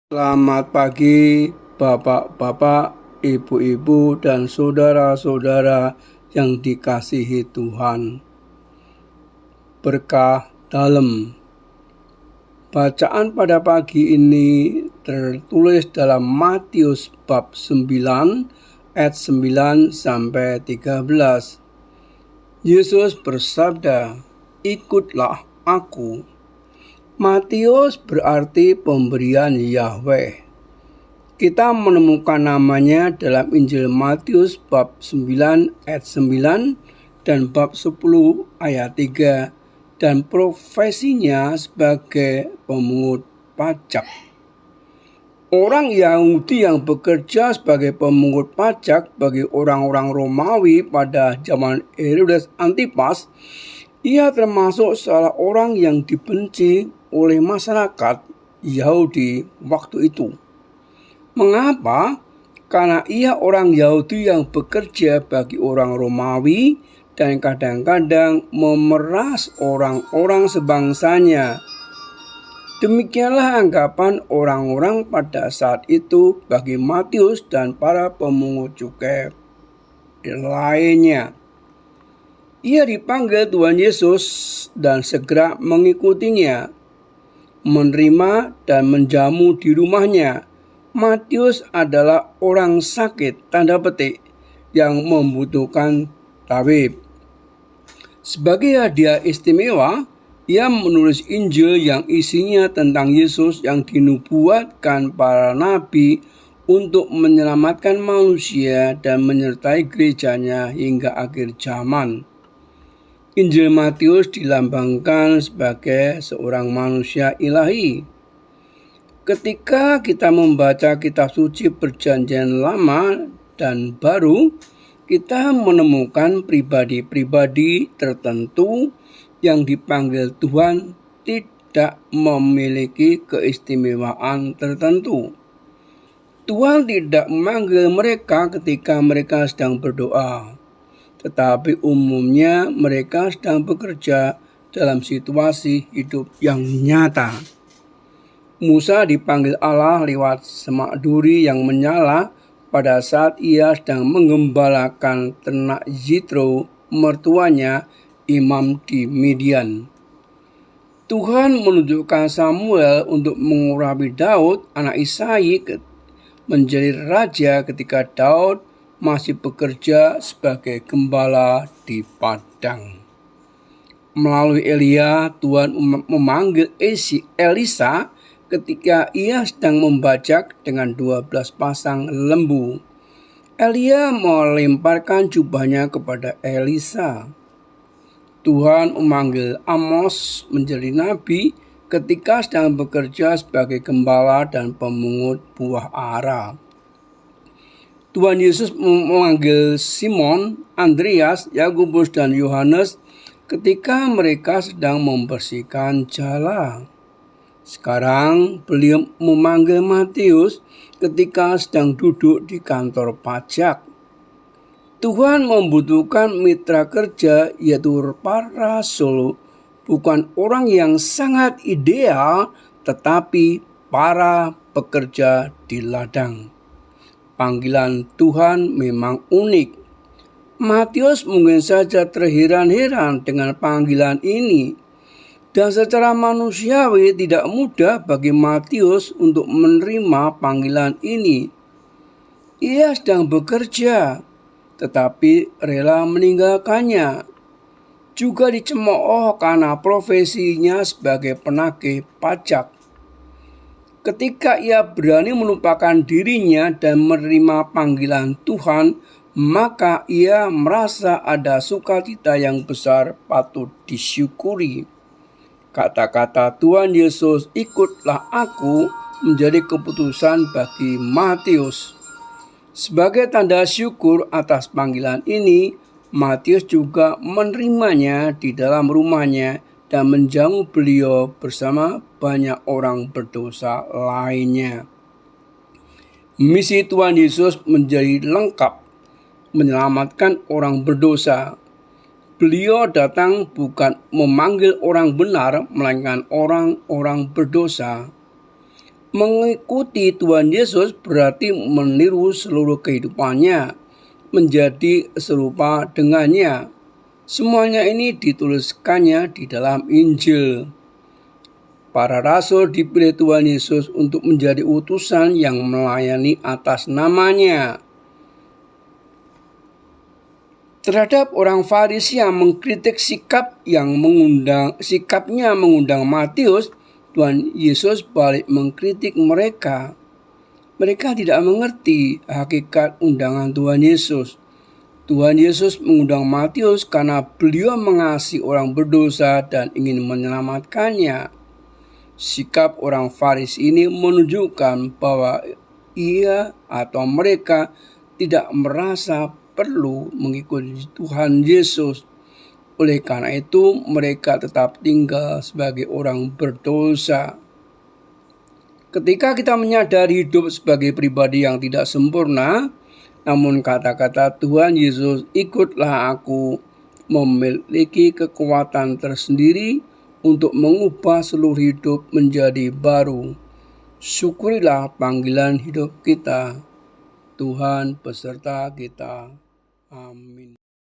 Selamat pagi, bapak-bapak, ibu-ibu, dan saudara-saudara yang dikasihi Tuhan. Berkah dalam. Bacaan pada pagi ini tertulis dalam Matius bab 9 ayat 9 sampai 13. Yesus bersabda, "Ikutlah aku." Matius berarti pemberian Yahweh. Kita menemukan namanya dalam Injil Matius bab 9 ayat 9 dan bab 10 ayat 3 dan profesinya sebagai pemungut pajak. Orang Yahudi yang bekerja sebagai pemungut pajak bagi orang-orang Romawi pada zaman Herodes Antipas, ia termasuk salah orang yang dibenci oleh masyarakat Yahudi waktu itu. Mengapa? Karena ia orang Yahudi yang bekerja bagi orang Romawi dan kadang-kadang memeras orang-orang sebangsanya. Demikianlah anggapan orang-orang pada saat itu bagi Matius dan para pemungut cukai lainnya. Ia dipanggil Tuhan Yesus dan segera mengikutinya, menerima dan menjamu di rumahnya. Matius adalah orang sakit, tanda petik, yang membutuhkan tabib. Sebagai hadiah istimewa, ia menulis Injil yang isinya tentang Yesus yang dinubuatkan para nabi untuk menyelamatkan manusia dan menyertai gerejanya hingga akhir zaman. Injil Matius dilambangkan sebagai seorang manusia ilahi. Ketika kita membaca kitab suci Perjanjian Lama dan Baru, kita menemukan pribadi-pribadi tertentu yang dipanggil Tuhan tidak memiliki keistimewaan tertentu. Tuhan tidak memanggil mereka ketika mereka sedang berdoa, tetapi umumnya mereka sedang bekerja dalam situasi hidup yang nyata. Musa dipanggil Allah lewat semak duri yang menyala pada saat ia sedang menggembalakan ternak Yitro, mertuanya, imam di Midian. Tuhan menunjukkan Samuel untuk mengurapi Daud, anak Isai, menjadi raja ketika Daud masih bekerja sebagai gembala di padang. Melalui Elia, Tuhan memanggil Elisa ketika ia sedang membajak dengan 12 pasang lembu. Elia melemparkan jubahnya kepada Elisa. Tuhan memanggil Amos menjadi nabi ketika sedang bekerja sebagai gembala dan pemungut buah ara. Tuhan Yesus memanggil Simon, Andreas, Yakobus, dan Yohanes ketika mereka sedang membersihkan jala. Sekarang beliau memanggil Matius ketika sedang duduk di kantor pajak. Tuhan membutuhkan mitra kerja, yaitu para rasul, bukan orang yang sangat ideal, tetapi para pekerja di ladang. Panggilan Tuhan memang unik. Matius mungkin saja terheran-heran dengan panggilan ini. Dan secara manusiawi tidak mudah bagi Matius untuk menerima panggilan ini. Ia sedang bekerja, tetapi rela meninggalkannya. Juga dicemooh karena profesinya sebagai penagih pajak. Ketika ia berani melupakan dirinya dan menerima panggilan Tuhan, maka ia merasa ada sukacita yang besar patut disyukuri. Kata-kata Tuhan Yesus, "Ikutlah aku," menjadi keputusan bagi Matius. Sebagai tanda syukur atas panggilan ini, Matius juga menerimanya di dalam rumahnya dan menjamu beliau bersama banyak orang berdosa lainnya. Misi Tuhan Yesus menjadi lengkap, menyelamatkan orang berdosa. Beliau datang bukan memanggil orang benar, melainkan orang-orang berdosa. Mengikuti Tuhan Yesus berarti meniru seluruh kehidupannya, menjadi serupa dengannya. Semuanya ini dituliskannya di dalam Injil. Para rasul dipilih Tuhan Yesus untuk menjadi utusan yang melayani atas namanya. Terhadap orang Farisi yang mengkritik sikapnya mengundang Matius, Tuhan Yesus balik mengkritik mereka. Mereka tidak mengerti hakikat undangan Tuhan Yesus. Tuhan Yesus mengundang Matius karena beliau mengasihi orang berdosa dan ingin menyelamatkannya. Sikap orang Farisi ini menunjukkan bahwa ia atau mereka tidak merasa perlu mengikuti Tuhan Yesus. Oleh karena itu, mereka tetap tinggal sebagai orang berdosa. Ketika kita menyadari hidup sebagai pribadi yang tidak sempurna, namun kata-kata Tuhan Yesus, "Ikutlah aku," memiliki kekuatan tersendiri untuk mengubah seluruh hidup menjadi baru. Syukurilah panggilan hidup kita. Tuhan beserta kita. Amin.